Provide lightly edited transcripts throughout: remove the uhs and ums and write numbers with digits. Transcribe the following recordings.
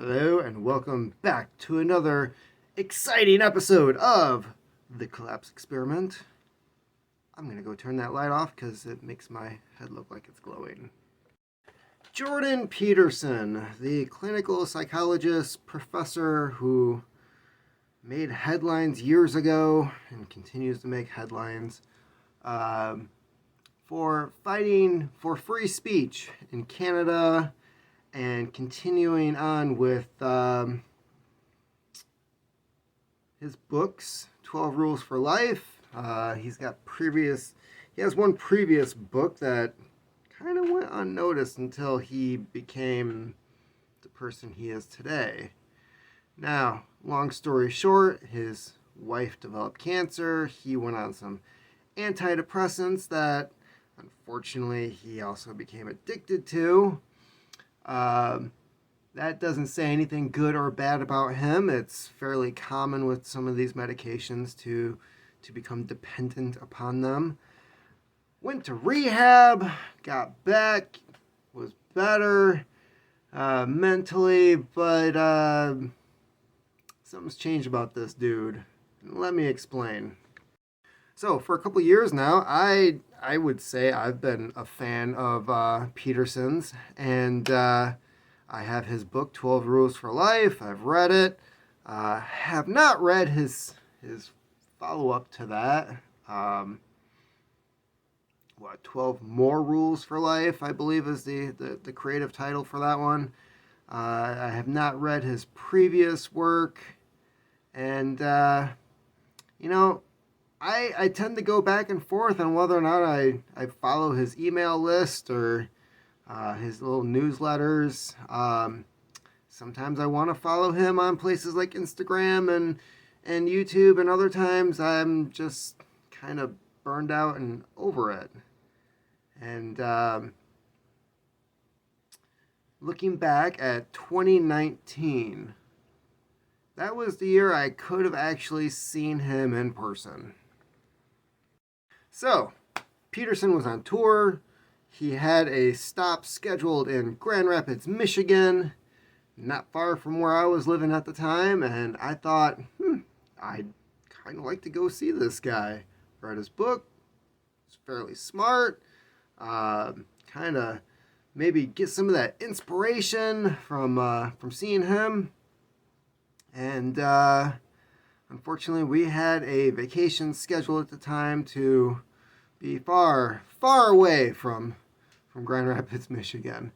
Hello, and welcome back to another exciting episode of The Collapse Experiment. I'm going to go turn that light off because it makes my head look like it's glowing. Jordan Peterson, the clinical psychologist professor who made headlines years ago and continues to make headlines for fighting for free speech in Canada and continuing on with his books, 12 Rules for Life. He has one previous book that kind of went unnoticed until he became the person he is today. Now, long story short, his wife developed cancer. He went on some antidepressants that, unfortunately, he also became addicted to. That doesn't say anything good or bad about him. It's fairly common with some of these medications to become dependent upon them. Went to rehab, got back, was better mentally, but something's changed about this dude. Let me explain. So for a couple years now, I would say I've been a fan of Peterson's, and I have his book 12 Rules for Life. I've read it. Have not read his follow-up to that. 12 More Rules for Life, I believe is the creative title for that one. I have not read his previous work, and I tend to go back and forth on whether or not I follow his email list or his little newsletters. Sometimes I want to follow him on places like Instagram and YouTube, and other times I'm just kind of burned out and over it. And looking back at 2019, that was the year I could have actually seen him in person. So, Peterson was on tour. He had a stop scheduled in Grand Rapids, Michigan, not far from where I was living at the time, and I thought, I'd kind of like to go see this guy. Read his book. He's fairly smart. Kind of maybe get some of that inspiration from seeing him. And unfortunately, we had a vacation scheduled at the time to be far, far away from Grand Rapids, Michigan.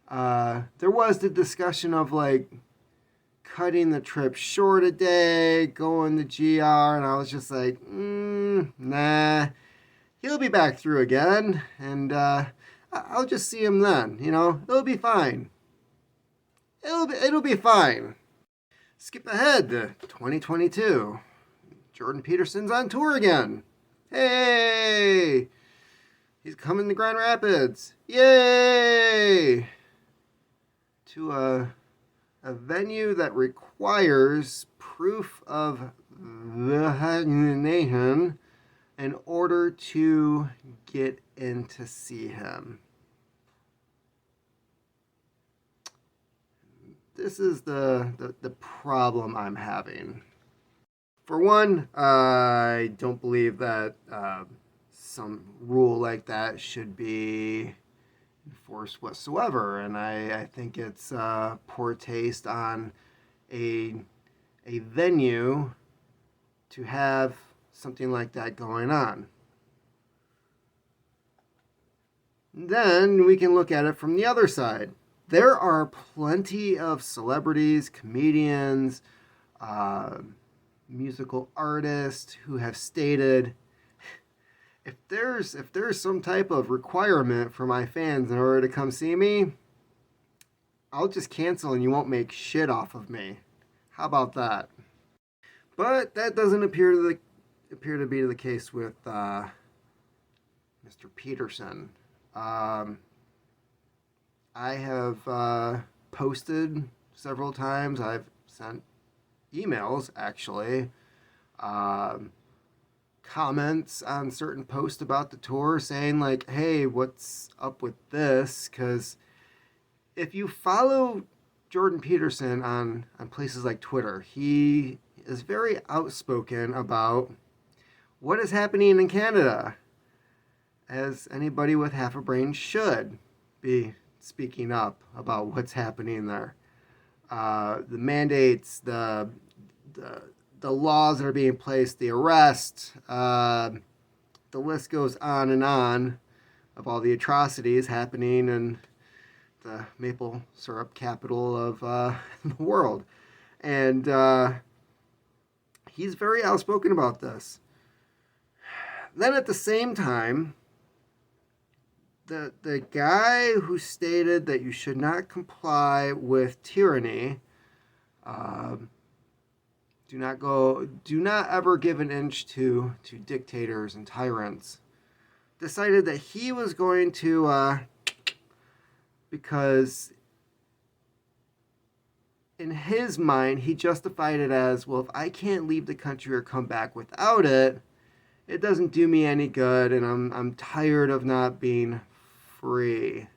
There was the discussion of like cutting the trip short a day, going to GR, and I was just like, nah, he'll be back through again, and I'll just see him then. It'll be fine. It'll be fine. Skip ahead to 2022. Jordan Peterson's on tour again. Hey! He's coming to Grand Rapids. Yay! To a venue that requires proof of vaccination in order to get in to see him. This is the problem I'm having. For one, I don't believe that some rule like that should be enforced whatsoever, and I think it's poor taste on a venue to have something like that going on. Then we can look at it from the other side. There are plenty of celebrities, comedians, musical artists who have stated, if there's some type of requirement for my fans in order to come see me, I'll just cancel and you won't make shit off of me. How about that? But that doesn't appear to be the case with Mr. Peterson. I have posted several times. I've sent emails, actually, comments on certain posts about the tour saying, like, hey, what's up with this? Because if you follow Jordan Peterson on places like Twitter. He is very outspoken about what is happening in Canada, as anybody with half a brain should be speaking up about what's happening there. The mandates, the the laws that are being placed, the arrest, the list goes on and on of all the atrocities happening in the maple syrup capital of the world. And he's very outspoken about this. Then at the same time, the guy who stated that you should not comply with tyranny, do not ever give an inch to dictators and tyrants, decided that he was going to, because in his mind, he justified it as, well, if I can't leave the country or come back without it, it doesn't do me any good, and I'm tired of not being free.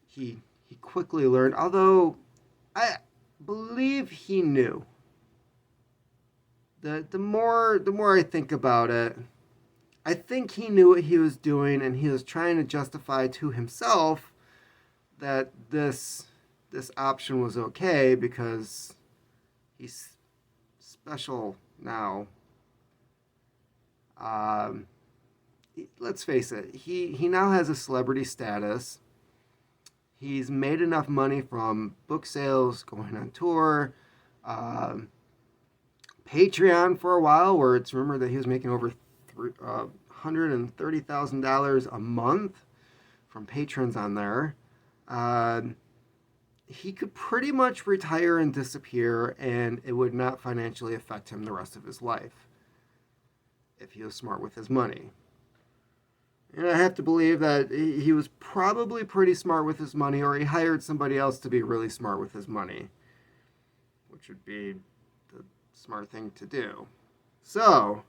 He quickly learned, although I believe he knew. The more I think about it, I think he knew what he was doing, and he was trying to justify to himself that this option was okay because he's special now. Let's face it, he now has a celebrity status. He's made enough money from book sales, going on tour, Patreon for a while, where it's rumored that he was making over $130,000 a month from patrons on there. He could pretty much retire and disappear, and it would not financially affect him the rest of his life if he was smart with his money. And I have to believe that he was probably pretty smart with his money, or he hired somebody else to be really smart with his money, which would be the smart thing to do. So,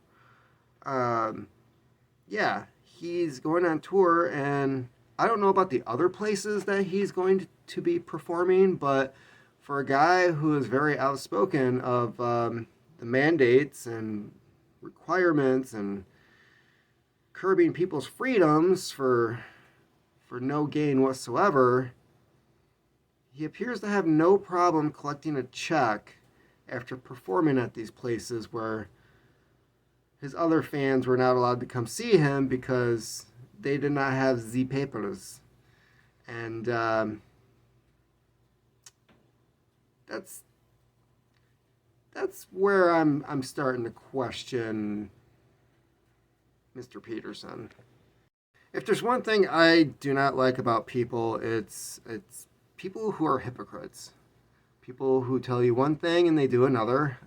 yeah, he's going on tour, and I don't know about the other places that he's going to be performing, but for a guy who is very outspoken of the mandates and requirements and curbing people's freedoms for no gain whatsoever, he appears to have no problem collecting a check after performing at these places where his other fans were not allowed to come see him because they did not have the papers. And that's where I'm starting to question Mr. Peterson. If there's one thing I do not like about people, it's people who are hypocrites. People who tell you one thing and they do another.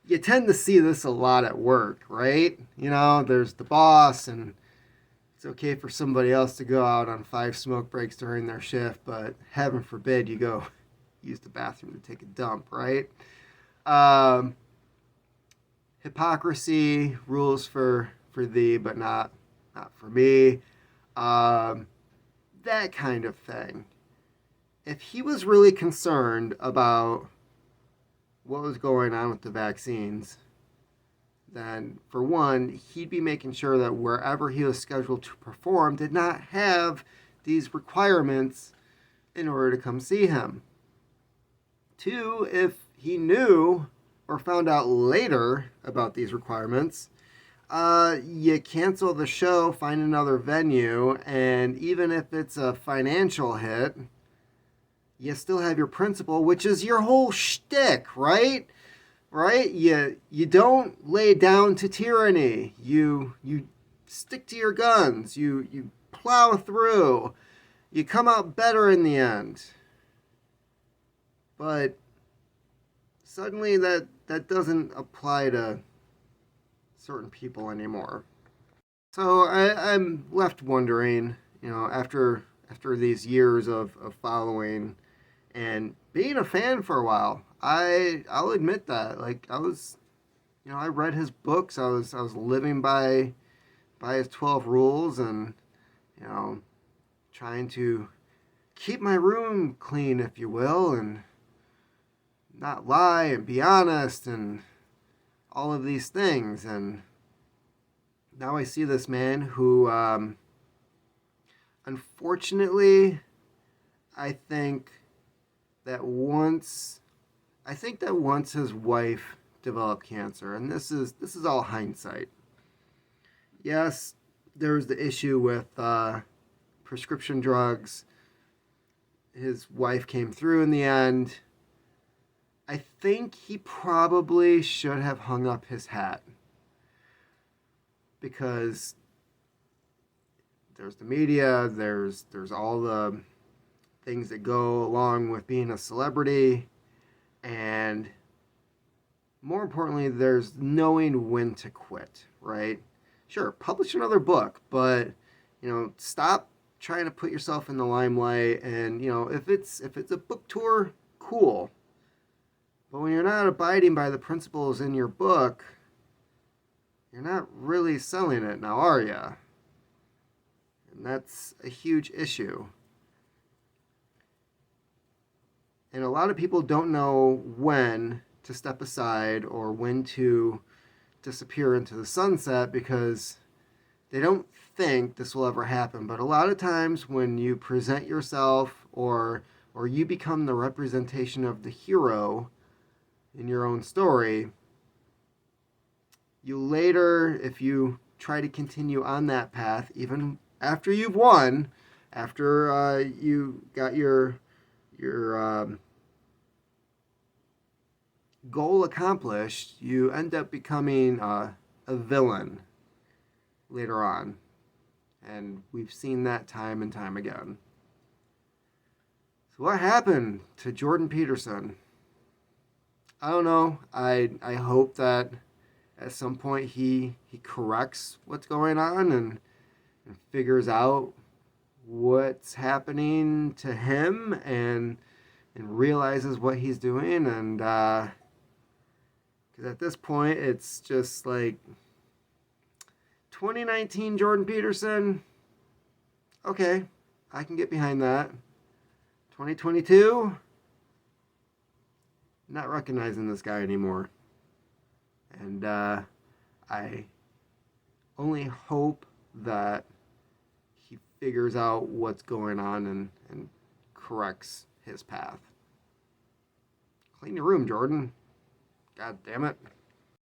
You tend to see this a lot at work, right? You know, there's the boss, and it's okay for somebody else to go out on 5 smoke breaks during their shift, but heaven forbid you go use the bathroom to take a dump, right? Hypocrisy rules for thee, but not for me. That kind of thing. If he was really concerned about what was going on with the vaccines, then for one, he'd be making sure that wherever he was scheduled to perform did not have these requirements in order to come see him. 2, if he knew or found out later about these requirements, you cancel the show, find another venue, and even if it's a financial hit, you still have your principle, which is your whole shtick, right? Right? You don't lay down to tyranny. You stick to your guns. You plow through. You come out better in the end. But suddenly that doesn't apply to certain people anymore. So I'm left wondering, you know, after these years of following and being a fan for a while, I'll admit that, like, I was, you know, I read his books. I was living by his 12 rules, and you know, trying to keep my room clean, if you will, and not lie and be honest and all of these things. And now I see this man who, unfortunately, I think that once his wife developed cancer, and this is all hindsight. Yes, there was the issue with prescription drugs. His wife came through in the end. I think he probably should have hung up his hat, because there's the media, there's all the things that go along with being a celebrity, and more importantly, there's knowing when to quit, right? Sure, publish another book, but stop trying to put yourself in the limelight. And if it's a book tour, cool. But when you're not abiding by the principles in your book, you're not really selling it now, are you? And that's a huge issue. And a lot of people don't know when to step aside or when to disappear into the sunset, because they don't think this will ever happen. But a lot of times when you present yourself, or you become the representation of the hero in your own story, you later, if you try to continue on that path, even after you've won, after you got your goal accomplished, you end up becoming a villain later on. And we've seen that time and time again. So what happened to Jordan Peterson? I don't know. I hope that at some point he corrects what's going on and figures out what's happening to him, and realizes what he's doing. And because at this point it's just like 2019 Jordan Peterson, okay, I can get behind that. 2022, not recognizing this guy anymore. And I only hope that he figures out what's going on and corrects his path. Clean your room, Jordan. God damn it.